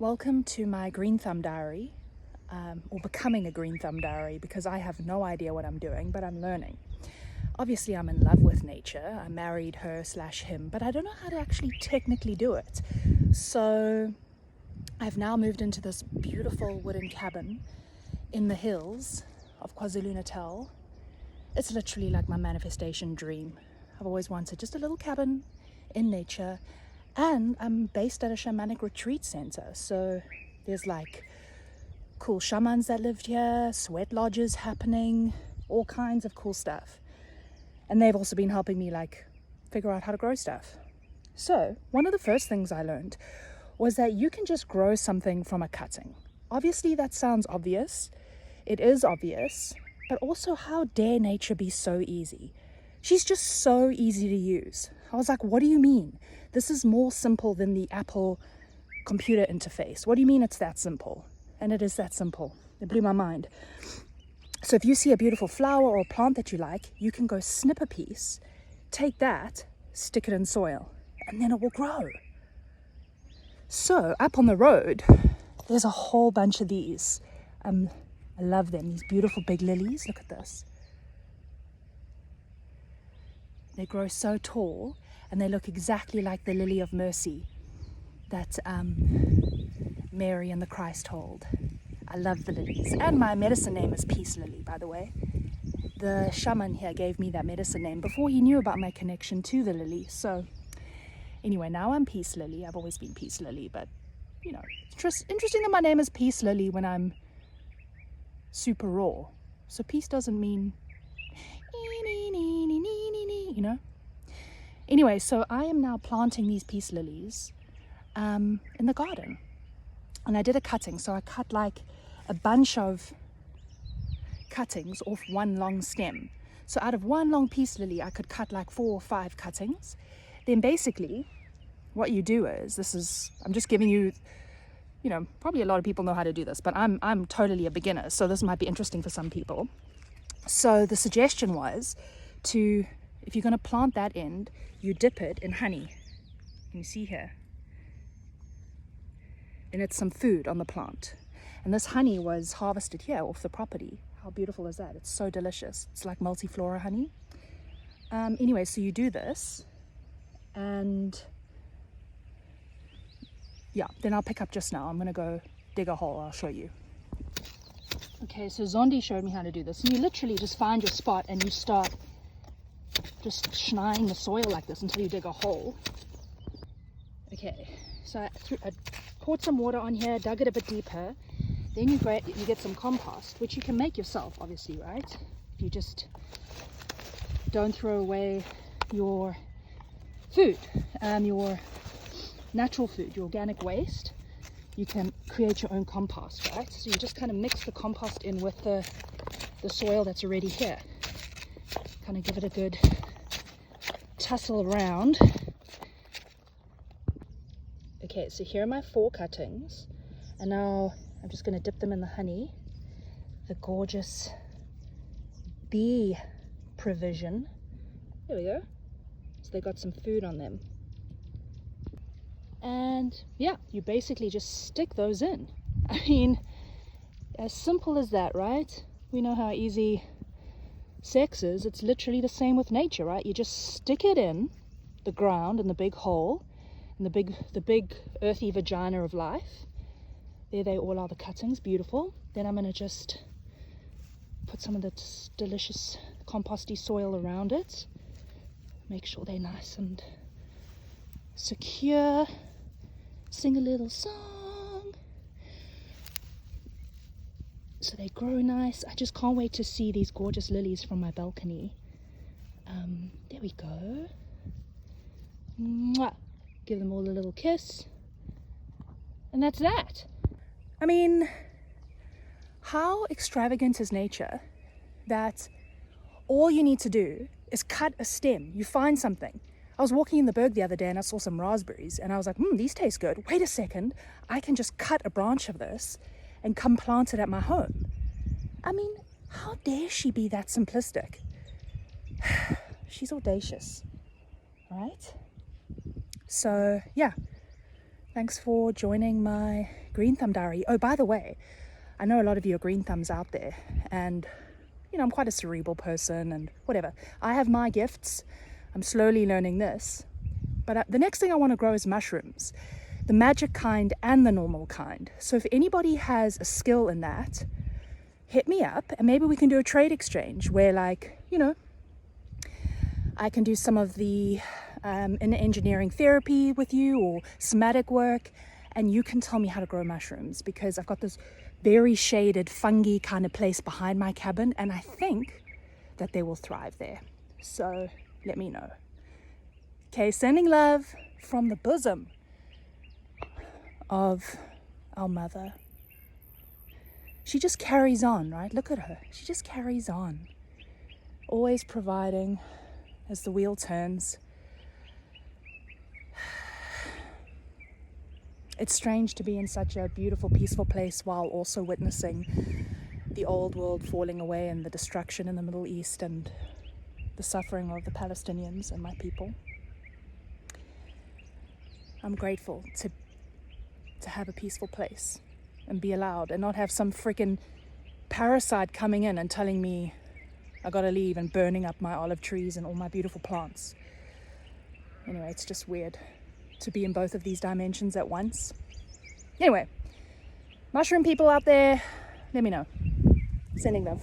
Welcome to my green thumb diary, or becoming a green thumb diary, because I have no idea what I'm doing, but I'm learning. Obviously, I'm in love with nature. I married her/him, but I don't know how to actually technically do it. So I've now moved into this beautiful wooden cabin in the hills of KwaZulu-Natal. It's literally like my manifestation dream. I've always wanted just a little cabin in nature. And I'm based at a shamanic retreat center. So there's like cool shamans that lived here, sweat lodges happening, all kinds of cool stuff. And they've also been helping me like figure out how to grow stuff. So one of the first things I learned was that you can just grow something from a cutting. Obviously that sounds obvious. It is obvious, but also how dare nature be so easy? She's just so easy to use. I was like, what do you mean? This is more simple than the Apple computer interface. What do you mean it's that simple? And it is that simple. It blew my mind. So if you see a beautiful flower or a plant that you like, you can go snip a piece, take that, stick it in soil, and then it will grow. So up on the road, there's a whole bunch of these. I love them, these beautiful big lilies. Look at this. They grow so tall and they look exactly like the lily of mercy that Mary and the Christ hold. I love the lilies. And my medicine name is Peace Lily, by the way. The shaman here gave me that medicine name before he knew about my connection to the lily. So anyway, now I'm Peace Lily. I've always been Peace Lily, but you know, it's interesting that my name is Peace Lily when I'm super raw. So peace doesn't mean you know. Anyway, so I am now planting these peace lilies in the garden, and I did a cutting. So I cut like a bunch of cuttings off one long stem. So out of one long peace lily, I could cut like 4 or 5 cuttings. Then basically what you do is, I'm just giving you, you know, probably a lot of people know how to do this, but I'm totally a beginner, so this might be interesting for some people. So the suggestion was to, if you're going to plant that end, you dip it in honey. You see here. And it's some food on the plant. And this honey was harvested here off the property. How beautiful is that? It's so delicious. It's like multiflora honey. Anyway, so you do this. And yeah, then I'll pick up just now. I'm going to go dig a hole. I'll show you. Okay, so Zondi showed me how to do this. And you literally just find your spot and you start just schneiding the soil like this until you dig a hole. Okay, so I poured some water on here, dug it a bit deeper. Then you get some compost, which you can make yourself, obviously, right? If you just don't throw away your food, your natural food, your organic waste, you can create your own compost, right? So you just kind of mix the compost in with the soil that's already here. Kind of give it a good tussle around. Okay, so here are my 4 cuttings, and now I'm just going to dip them in the honey. The gorgeous bee provision. There we go. So they got some food on them. And yeah, you basically just stick those in. I mean, as simple as that, right? We know how easy sex is. It's literally the same with nature, right? You just stick it in the ground, in the big hole, in the big earthy vagina of life. There they all are, the cuttings, beautiful. Then I'm going to just put some of the delicious composty soil around it. Make sure they're nice and secure. Sing a little song. So they grow nice. I just can't wait to see these gorgeous lilies from my balcony. There we go. Mwah. Give them all a little kiss. And that's that. I mean, how extravagant is nature that all you need to do is cut a stem. You find something. I was walking in the Berg the other day and I saw some raspberries and I was like, these taste good. Wait a second, I can just cut a branch of this and come plant it at my home. I mean, how dare she be that simplistic? She's audacious, right? So yeah, Thanks for joining my Green Thumb Diary. Oh, by the way, I know a lot of you are green thumbs out there, and I'm quite a cerebral person and whatever. I have my gifts. I'm slowly learning this. But the next thing I want to grow is mushrooms, the magic kind and the normal kind. So if anybody has a skill in that, hit me up and maybe we can do a trade exchange where, like, I can do some of the in engineering therapy with you or somatic work, and you can tell me how to grow mushrooms, because I've got this very shaded fungi kind of place behind my cabin, and I think that they will thrive there. So let me know. Okay, sending love from the bosom of our mother. She just carries on, right? Look at her. She just carries on, always providing as the wheel turns. It's strange to be in such a beautiful, peaceful place while also witnessing the old world falling away and the destruction in the Middle East and the suffering of the Palestinians and my people. I'm grateful to have a peaceful place and be allowed and not have some freaking parasite coming in and telling me I gotta leave and burning up my olive trees and all my beautiful plants. Anyway, it's just weird to be in both of these dimensions at once. Anyway, mushroom people out there, let me know. Sending love.